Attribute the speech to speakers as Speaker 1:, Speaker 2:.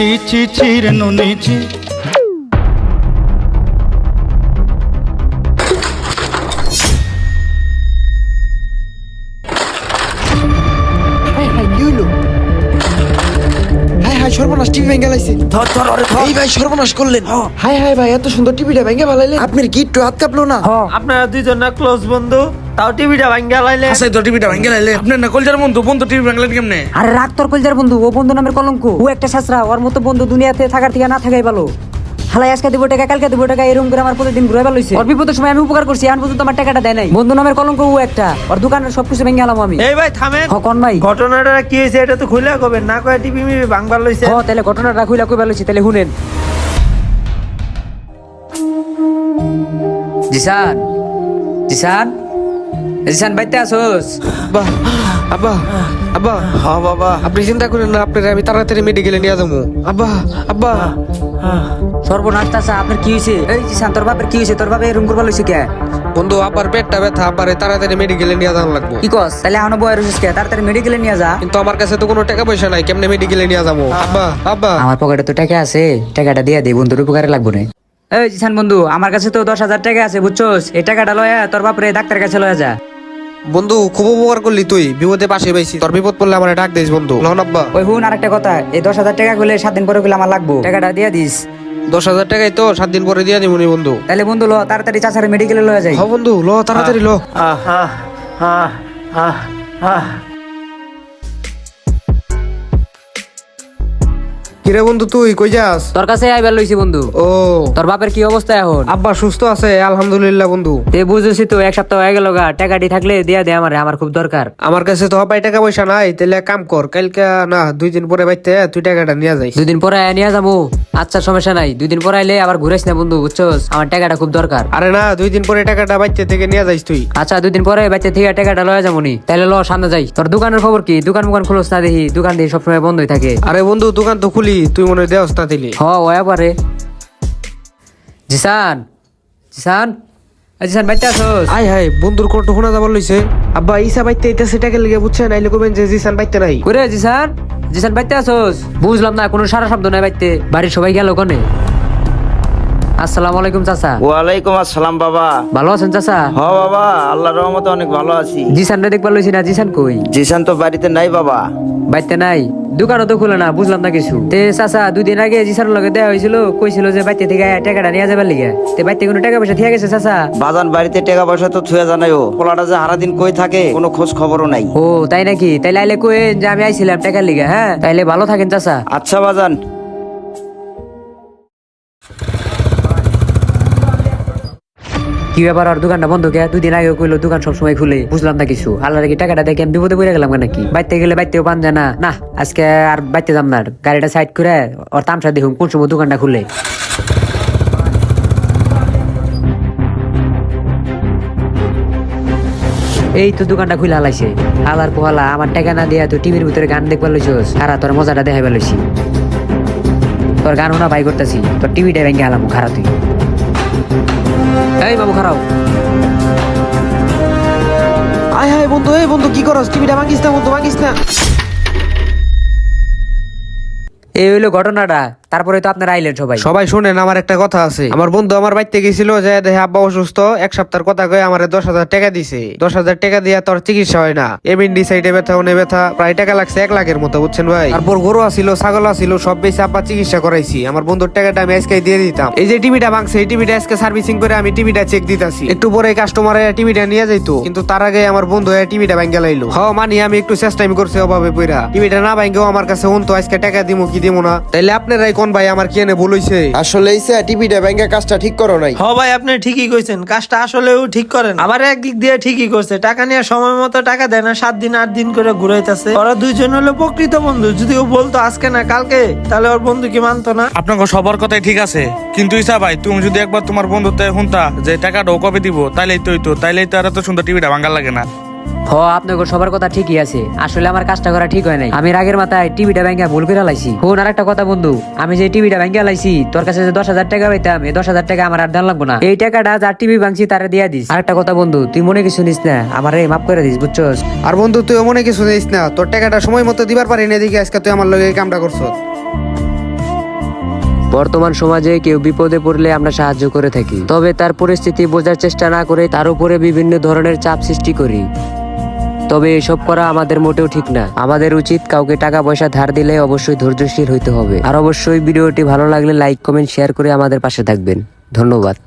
Speaker 1: ছি ছি ছি রে নুনি ছি।
Speaker 2: সর্বনাশ টিভি ভেঙে লাইছে। এই ভাই সর্বনাশ করলেন। হাই হাই ভাই এত সুন্দর টিভিটা ভেঙে ফেলাইলেন। আপনার কি একটু হাত কাঁপলো না?
Speaker 3: আপনারা দুইজন না ক্লোজ বন্ধু, তাও টিভিটা ভাঙ্গা লাইলে।
Speaker 4: আচ্ছা তো টিভিটা ভাঙে লাইলে আপনার না কলজার বন্ধু বন্ধু টিভি ভাঙলেন কেমনে?
Speaker 5: আরে রাগ তোর কলজার বন্ধু, ও বন্ধু নামের কলঙ্ক। ও একটা শাসরা, ওর মতো বন্ধু দুনিয়াতে থাকার থেকে না থাকাই ভালো। হালাই আজকে দিব টাকা, কালকে দিব টাকা, এরকম করে আমার প্রতিদিন ঘুরে বেলাইছে। ওর বিপদের সময় আমি উপকার করছি, এখন পর্যন্ত আমার টাকাটা দেয় নাই। বন্ধু নামের কলঙ্ক ও একটা, ওর দোকানের সবকিছু ভেঙে গেলাম আমি।
Speaker 3: এই ভাই থামেন।
Speaker 5: কোন ভাই
Speaker 3: ঘটনাটা কি হয়েছে এটা তো খুলে কবেন না, কয় টিভি মিভি ভাঙবার লইছে।
Speaker 5: তাহলে ঘটনাটা খুইলা কই বেলাইছি, তাহলে শুনেন। জিসান জিসান জিসান বাইতে আসোস?
Speaker 2: আব্বা আব্বা আব্বা। হ্যাঁ বাবা, আপনি চিন্তা করেন না, আপনার আমি তাড়াতাড়ি মেডিকেলে নিয়ে যাবো। আব্বা আব্বা।
Speaker 5: সর্বনাশ চাচা, আপনার কি হয়েছে? এই জিসান তোর বাপের কি হয়েছে? তোর বাপে এরকম করবা লইছে কে?
Speaker 2: বন্ধু আব্বার পেটটা ব্যথা, আব্বারে তাড়াতাড়ি মেডিকেলে নিয়ে যাওয়া লাগবো।
Speaker 5: কি কস? তাহলে এখনো বয় রইছিস কে? তাড়াতাড়ি মেডিকেলে নিয়ে যা।
Speaker 2: কিন্তু আমার কাছে তো কোনো টাকা পয়সা নাই, কেমনে মেডিকেলে নিয়ে যাবো? আব্বা আব্বা।
Speaker 5: আমার পকেটে তো টাকা আছে, টাকাটা দিয়ে দে, বন্ধুর উপকারে লাগবো না। এই জিসান বন্ধু, আমার কাছে তো 10,000 টাকা আছে বুঝছস। এই টাকাটা লয়া তোর বাপরে ডাক্তারের কাছে লয়া যা।
Speaker 2: বন্ধু খুব উপকার করলি তুই, বিপদে পাশে পাইছি। তোর বিপদ পড়লে আমার ডাক দিস বন্ধু। লন আব্বা।
Speaker 5: ওই হুন আরেকটা কথা, এই 10,000 টাকা গুলো 7 দিন পরে গুলো আমার লাগবো, টাকাটা দিয়ে দিস।
Speaker 2: 10,000 টাকাই তো 7 দিন পরে দিয়ে দিবনি বন্ধু।
Speaker 5: তাহলে বন্ধু ল তাড়াতাড়ি চাচারে মেডিকেলে লয়া যাই।
Speaker 2: হ বন্ধু ল তাড়াতাড়ি ল। কিরে বন্ধু তুই কই যাস?
Speaker 5: তোর কাছে আইবার লইছি বন্ধু।
Speaker 2: ও
Speaker 5: তোর বাপের কি অবস্থা এখন?
Speaker 2: আব্বা সুস্থ আছে আলহামদুলিল্লাহ বন্ধু।
Speaker 5: তে বুঝেছি তো, 1 সপ্তাহ হয়ে গেল গা, টাকাটি থাকলে দিয়া দে আমারে, আমার খুব দরকার।
Speaker 2: আমার কাছে তো হবাই টাকা পয়সা নাই, তাহলে এক কাম কর, কালকে না 2 দিন পরে বাইতে তুই টাকাটা নিয়ে যাইস।
Speaker 5: 2 দিন পরে নিয়ে যাবো। আচ্ছা সমস্যা নাই, 2 দিন পরে আইলে আবার ঘুরাইস না বন্ধু বুঝছস, আমার টাকাটা খুব দরকার।
Speaker 2: আরে না 2 দিন পরে টাকাটা বাইতে থেকে নিয়ে যাইস তুই।
Speaker 5: আচ্ছা 2 দিন পরে বাচ্চা থেকে টাকাটা লয়া যাবনি। তাহলে ল সামনে যাই। তোর দোকানের খবর কি? দোকান খোলস না দেখি, দোকান দিয়ে সবসময় বন্ধই থাকে।
Speaker 2: আরে বন্ধু দোকান তো খুলি, তুই মনে দেওস না দিলি।
Speaker 5: ওয়া পারে। জিসান জিসান জিসান বাইতে আসোস?
Speaker 2: আয় হায় বন্ধুর কণ্ঠ শোনা যাবার লইছে। আব্বা ইসা বাইতে এইটাছে টাকা লেগে বুঝছেন, আইলে কবেন যে জিসান বাইতে নাই।
Speaker 5: করে জিসান জিসান বাইতে আসোস? বুঝলাম না, কোনো সারা শব্দ নাই বাইতে। বাড়ির সবাই গেল কোনে? আসসালামু আলাইকুম চাচা।
Speaker 6: ওয়ালাইকুম আসসালাম বাবা।
Speaker 5: ভালো আছেন চাচা?
Speaker 6: হ বাবা, আল্লাহর রহমতে অনেক ভালো আছি।
Speaker 5: জিসান রে দেখবার লইছি না, জিসান কই?
Speaker 6: জিসান তো বাড়িতে নাই বাবা।
Speaker 5: বাইতে নাই? দোকানও তো খুলে না, বুঝলাম না কিছু। তে চাচা 2 দিন আগে জিসানের লগে দেয়া হয়েছিল, কইছিল যে বাইতে থেকে টাকাটা নিয়ে যাবার লিগে। তে বাইতে কোনো টাকা পয়সা ঠিক গেছে চাচা?
Speaker 6: বাজান বাড়িতে টাকা পয়সা তো থুয়ে জানাই, ও পোলাটা যে সারাদিন কই থাকে কোনো খোঁজ খবরও নাই।
Speaker 5: ও তাই নাকি? তাইলে আইলে কইন যে আমি আইছিলাম টাকার লিগে। হ্যাঁ তাইলে ভালো থাকেন চাচা।
Speaker 6: আচ্ছা বাজান।
Speaker 5: কি ব্যাপার, আর দোকানটা বন্ধ কে? 2 দিন আগে কইলো দোকান সবসময় খুলে, বুঝলাম না কিছু। আল্লাহ কি টাকাটা দেখে আমি বিপদে পড়ে গেলাম নাকি? বাইতে গেলে বাইতেও পান যায় না। না আজকে আর বাইতে যাম না, গাড়িটা সাইড করে ওর তামসা দেখুন কোন সময় দোকানটা খুলে। এই তো দোকানটা খুলে হালাইছে। হালার পোহালা আমার টাকা না দিয়া তুই টিভির ভিতরে গান দেখবার লইছস। খারা তোর মজাটা দেখাইবার লইছি। তোর গান শোনা ভাই করতেছি, তোর টিভিটা ভেঙে হালাম খারা তুই। এই বাবু খারাপ।
Speaker 2: আয় হায় বন্ধু, এই বন্ধু কি করস? টিভিটা ভাঙিস না বন্ধু, ভাঙিস না।
Speaker 5: এই হইলো ঘটনাটা। তারপরে তো আপনারা আইলেন সবাই।
Speaker 2: সবাই শুনেন, আমার একটা কথা আছে। আমার বন্ধু আমার বাড়িতে গেছিল, যে দেখে আব্বা অসুস্থ, 1 সপ্তাহের কথা কয়ে আমার 10,000 টাকা দিছে। 10,000 টাকা দিয়ে তোর চিকিৎসা হয় না। এমএনডি সাইডে ব্যথা, ওনে ব্যথা, প্রায় টাকা লাগছে 1 লাখের মতো বুঝছেন ভাই। তারপর গরু আছিল, ছাগল আছিল, সব বেশি আব্বা চিকিৎসা করাইছি। আমার বন্ধুর টাকাটা আমি আজকে দিয়ে দিতাম। এই যে টিভিটা ভাঙছে, এই টিভিটা আজকে সার্ভিসিং করে আমি টিভিটা চেক দিতাছি। একটু পরে কাস্টমার টিভিটা নিয়ে যাইতো, কিন্তু তার আগে আমার বন্ধু টিভিটা ভাঙ্গা লাইলো। মানি আমি একটু চেষ্টা করছি অভাবে পইরা। টিভিটা না ভাঙ্গেও আমার কাছে তো আজকে টাকা দিমু কি দিমু না। তাইলে আপনারাই কোন ভাই আমার কি এনে ভুল হইছে?
Speaker 7: আসলে এইসা টিভিটা ব্যাংকে কাজটা ঠিক করো নাই।
Speaker 3: হ ভাই আপনি ঠিকই কইছেন, কাজটা আসলেও ঠিক করেন। আবার একদিক দিয়ে ঠিকই করছে, টাকা নিয়ে সময় মতো টাকা দেয় না, 7 দিন 8 দিন করে ঘুরাইতেছে। ওরা দুইজন হলো প্রকৃত বন্ধু। যদি ও বলতো আজকে না কালকে, তাহলে ওর বন্ধু কি মানতো না?
Speaker 4: আপনাকে সবার কথাই ঠিক আছে, কিন্তু ইসা ভাই তুমি যদি একবার তোমার বন্ধুতে শুনতা যে টাকাটা ও কবে দিব, তাইলেই তো আর এত সুন্দর টিভিটা ভাঙা লাগে না।
Speaker 5: আপনাদের সবার কথা ঠিকই আছে, আসলে আমার কাজটা করা ঠিক হয় নাই। আমি রাগের মাথায় টিভিটা ভাঙ্গা ভুল করে লাইছি। আর একটা কথা বন্ধু, আমি যে টিভিটা ভাঙ্গা লাইছি, তোর কাছে যে 10,000 টাকা পাইতাম, এই 10,000 টাকা আমার আর দাম লাগবো না। এই টাকাটা যার টিভি ভাঙছি তারে দিয়া দিস। আর একটা কথা বন্ধু, তুই মনে কিছু নিস না, আমার মাফ করে দিস বুঝছস।
Speaker 2: আর বন্ধু তুই মনে কিছু নিস না, তোর টাকাটা সময় মতো দিবার পারি না, দেখি আজকে তুই আমার লগে এই কামটা করছ।
Speaker 5: বর্তমান সমাজে কেউ বিপদে পড়লে আমরা সাহায্য করে থাকি, তবে তার পরিস্থিতি বোঝার চেষ্টা না করে তার উপরে বিভিন্ন ধরনের চাপ সৃষ্টি করি। তবে এসব করা আমাদের মোটেও ঠিক না। আমাদের উচিত কাউকে টাকা পয়সা ধার দিলে অবশ্যই ধৈর্যশীল হইতে হবে। আর অবশ্যই ভিডিওটি ভালো লাগলে লাইক কমেন্ট শেয়ার করে আমাদের পাশে থাকবেন। ধন্যবাদ।